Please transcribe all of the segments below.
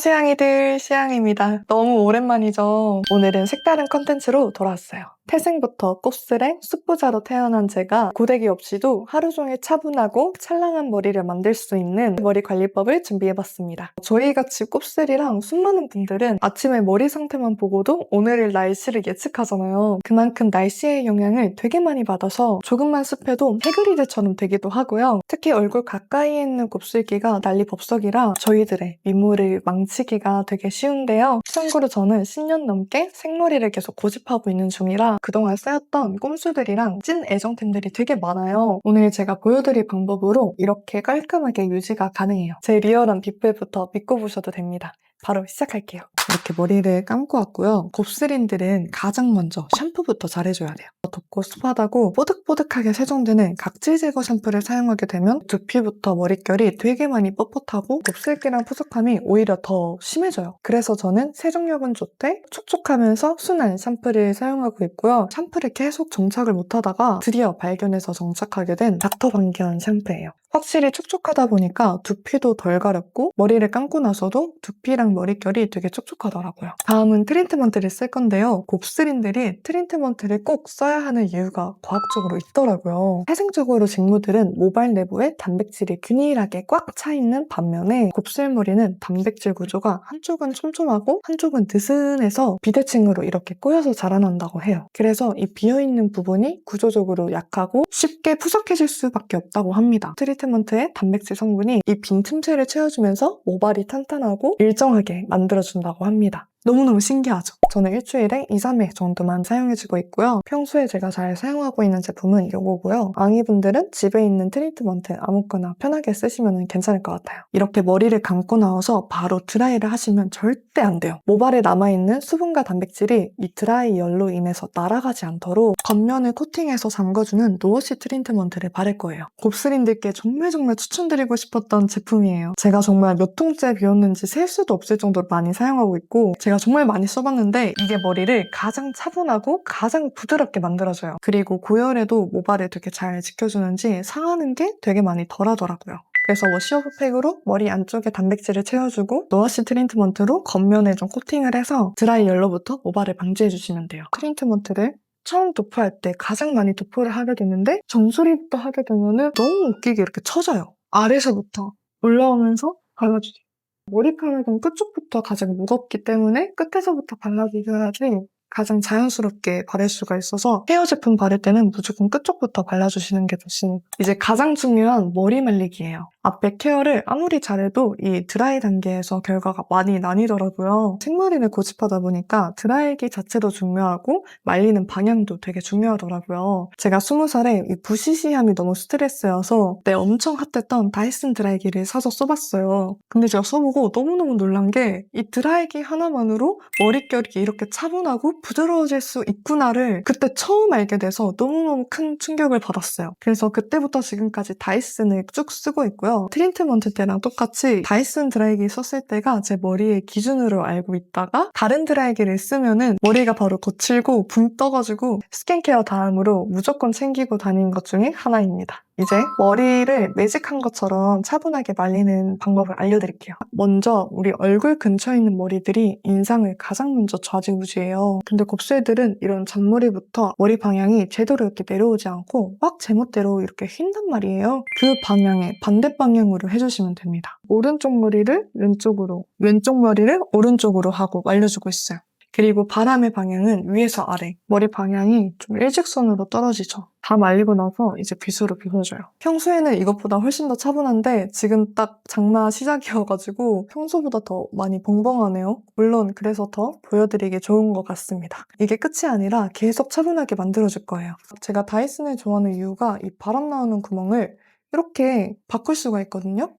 세양이들, 시양입니다. 너무 오랜만이죠? 오늘은 색다른 컨텐츠로 돌아왔어요. 태생부터 곱슬의 숫부자로 태어난 제가 고데기 없이도 하루 종일 차분하고 찰랑한 머리를 만들 수 있는 머리 관리법을 준비해봤습니다. 저희같이 곱슬이랑 수많은 분들은 아침에 머리 상태만 보고도 오늘의 날씨를 예측하잖아요. 그만큼 날씨의 영향을 되게 많이 받아서 조금만 습해도 해그리드처럼 되기도 하고요. 특히 얼굴 가까이에 있는 곱슬기가 난리법석이라 저희들의 미모를 망치기가 되게 쉬운데요. 참고로 저는 10년 넘게 생머리를 계속 고집하고 있는 중이라 그동안 쌓였던 꼼수들이랑 찐 애정템들이 되게 많아요. 오늘 제가 보여드릴 방법으로 이렇게 깔끔하게 유지가 가능해요. 제 리얼한 빗불부터 믿고 보셔도 됩니다. 바로 시작할게요. 이렇게 머리를 감고 왔고요. 곱슬인들은 가장 먼저 샴푸부터 잘 해줘야 돼요. 덥고 습하다고 뽀득뽀득하게 세정되는 각질 제거 샴푸를 사용하게 되면 두피부터 머릿결이 되게 많이 뻣뻣하고 곱슬기랑 푸석함이 오히려 더 심해져요. 그래서 저는 세정력은 좋되 촉촉하면서 순한 샴푸를 사용하고 있고요. 샴푸를 계속 정착을 못하다가 드디어 발견해서 정착하게 된 닥터 방견 샴푸예요. 확실히 촉촉하다 보니까 두피도 덜 가렵고 머리를 감고 나서도 두피랑 머릿결이 되게 촉촉하더라고요. 다음은 트리트먼트를 쓸 건데요. 곱슬인들이 트리트먼트를 꼭 써야 하는 이유가 과학적으로 있더라고요. 태생적으로 직무들은 모발 내부에 단백질이 균일하게 꽉 차 있는 반면에 곱슬머리는 단백질 구조가 한쪽은 촘촘하고 한쪽은 느슨해서 비대칭으로 이렇게 꼬여서 자라난다고 해요. 그래서 이 비어있는 부분이 구조적으로 약하고 쉽게 푸석해질 수밖에 없다고 합니다. 트리트먼트의 단백질 성분이 이 빈 틈새를 채워주면서 모발이 탄탄하고 일정하게 만들어준다고 합니다. 너무너무 신기하죠? 저는 일주일에 2, 3회 정도만 사용해주고 있고요. 평소에 제가 잘 사용하고 있는 제품은 이거고요. 앙이분들은 집에 있는 트리트먼트 아무거나 편하게 쓰시면 괜찮을 것 같아요. 이렇게 머리를 감고 나와서 바로 드라이를 하시면 절대 안 돼요. 모발에 남아있는 수분과 단백질이 이 드라이열로 인해서 날아가지 않도록 겉면을 코팅해서 잠궈주는 노워시 트리트먼트를 바를 거예요. 곱슬인들께 정말 추천드리고 싶었던 제품이에요. 제가 정말 몇 통째 비웠는지 셀 수도 없을 정도로 많이 사용하고 있고 제가 정말 많이 써봤는데 이게 머리를 가장 차분하고 가장 부드럽게 만들어줘요. 그리고 고열에도 모발을 되게 잘 지켜주는지 상하는 게 되게 많이 덜하더라고요. 그래서 워시오브팩으로 머리 안쪽에 단백질을 채워주고 노워시 트리트먼트로 겉면에 좀 코팅을 해서 드라이 열로부터 모발을 방지해주시면 돼요. 트리트먼트를 처음 도포할 때 가장 많이 도포를 하게 되는데 정수리부터 하게 되면은 너무 웃기게 이렇게 쳐져요. 아래서부터 올라오면서 발라주세요. 머리카락은 끝쪽부터 가장 무겁기 때문에 끝에서부터 발라주셔야지 가장 자연스럽게 바를 수가 있어서 헤어 제품 바를 때는 무조건 끝쪽부터 발라주시는 게 좋습니다. 이제 가장 중요한 머리 말리기예요. 앞에 케어를 아무리 잘해도 이 드라이 단계에서 결과가 많이 나뉘더라고요. 생머리를 고집하다 보니까 드라이기 자체도 중요하고 말리는 방향도 되게 중요하더라고요. 제가 20살에 이 부시시함이 너무 스트레스여서 그때 엄청 핫했던 다이슨 드라이기를 사서 써봤어요. 근데 제가 써보고 너무너무 놀란 게 이 드라이기 하나만으로 머릿결이 이렇게 차분하고 부드러워질 수 있구나를 그때 처음 알게 돼서 너무너무 큰 충격을 받았어요. 그래서 그때부터 지금까지 다이슨을 쭉 쓰고 있고요. 트리트먼트 때랑 똑같이 다이슨 드라이기 썼을 때가 제 머리의 기준으로 알고 있다가 다른 드라이기를 쓰면은 머리가 바로 거칠고 붕 떠가지고 스킨케어 다음으로 무조건 챙기고 다니는 것 중에 하나입니다. 이제 머리를 매직한 것처럼 차분하게 말리는 방법을 알려드릴게요. 먼저 우리 얼굴 근처에 있는 머리들이 인상을 가장 먼저 좌지우지해요. 근데 곱슬들은 이런 잔머리부터 머리 방향이 제대로 이렇게 내려오지 않고 막 제멋대로 이렇게 휜단 말이에요. 그 방향에 반대 방향으로 해주시면 됩니다. 오른쪽 머리를 왼쪽으로, 왼쪽 머리를 오른쪽으로 하고 말려주고 있어요. 그리고 바람의 방향은 위에서 아래, 머리 방향이 좀 일직선으로 떨어지죠. 다 말리고 나서 이제 빗으로 빗어줘요. 평소에는 이것보다 훨씬 더 차분한데 지금 딱 장마 시작이어가지고 평소보다 더 많이 벙벙하네요. 물론 그래서 더 보여드리기 좋은 것 같습니다. 이게 끝이 아니라 계속 차분하게 만들어줄 거예요. 제가 다이슨을 좋아하는 이유가 이 바람 나오는 구멍을 이렇게 바꿀 수가 있거든요.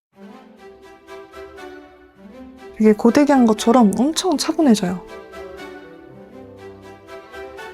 이게 고데기 한 것처럼 엄청 차분해져요.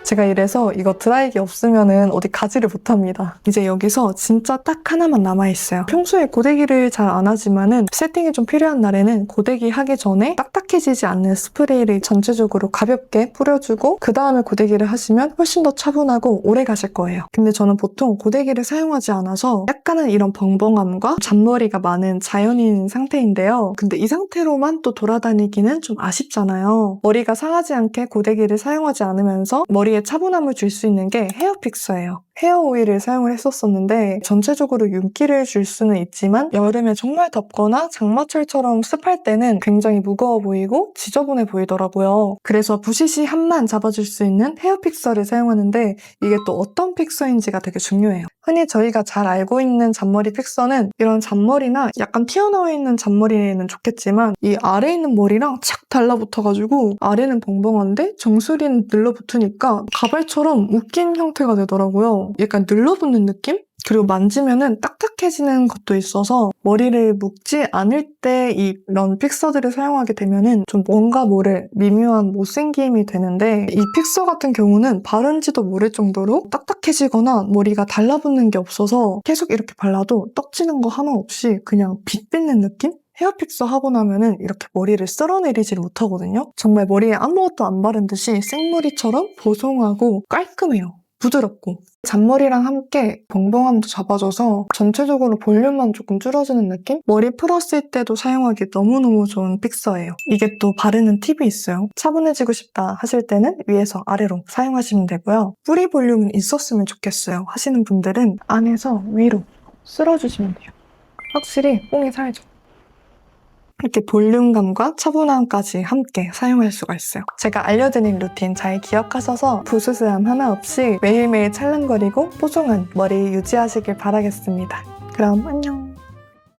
제가 이래서 이거 드라이기 없으면은 어디 가지를 못합니다. 이제 여기서 진짜 딱 하나만 남아있어요. 평소에 고데기를 잘 안 하지만은 세팅이 좀 필요한 날에는 고데기 하기 전에 딱딱해지지 않는 스프레이를 전체적으로 가볍게 뿌려주고 그 다음에 고데기를 하시면 훨씬 더 차분하고 오래 가실 거예요. 근데 저는 보통 고데기를 사용하지 않아서 약간은 이런 벙벙함과 잔머리가 많은 자연인 상태인데요. 근데 이 상태로만 또 돌아다니기는 좀 아쉽잖아요. 머리가 상하지 않게 고데기를 사용하지 않으면서 머리에 차분함을 줄 수 있는 게 헤어픽서예요. 헤어 오일을 사용을 했었었는데 전체적으로 윤기를 줄 수는 있지만 여름에 정말 덥거나 장마철처럼 습할 때는 굉장히 무거워 보이고 지저분해 보이더라고요. 그래서 부시시함만 잡아줄 수 있는 헤어 픽서를 사용하는데 이게 또 어떤 픽서인지가 되게 중요해요. 흔히 저희가 잘 알고 있는 잔머리 픽서는 이런 잔머리나 약간 튀어나와 있는 잔머리에는 좋겠지만 이 아래에 있는 머리랑 착 달라붙어가지고 아래는 벙벙한데 정수리는 늘러붙으니까 가발처럼 웃긴 형태가 되더라고요. 약간 늘러붙는 느낌? 그리고 만지면은 딱딱해지는 것도 있어서 머리를 묶지 않을 때 이런 픽서들을 사용하게 되면은 좀 뭔가 모를 미묘한 못생김이 되는데 이 픽서 같은 경우는 바른지도 모를 정도로 딱딱해지거나 머리가 달라붙는 게 없어서 계속 이렇게 발라도 떡지는 거 하나 없이 그냥 빛 빗는 느낌? 헤어픽서 하고 나면은 이렇게 머리를 쓸어내리질 못하거든요. 정말 머리에 아무것도 안 바른 듯이 생머리처럼 보송하고 깔끔해요. 부드럽고. 잔머리랑 함께 벙벙함도 잡아줘서 전체적으로 볼륨만 조금 줄어주는 느낌? 머리 풀었을 때도 사용하기 너무너무 좋은 픽서예요. 이게 또 바르는 팁이 있어요. 차분해지고 싶다 하실 때는 위에서 아래로 사용하시면 되고요. 뿌리 볼륨은 있었으면 좋겠어요 하시는 분들은 안에서 위로 쓸어주시면 돼요. 확실히 뽕이 살죠. 이렇게 볼륨감과 차분함까지 함께 사용할 수가 있어요. 제가 알려드린 루틴 잘 기억하셔서 부스스함 하나 없이 매일매일 찰랑거리고 뽀송한 머리 유지하시길 바라겠습니다. 그럼 안녕!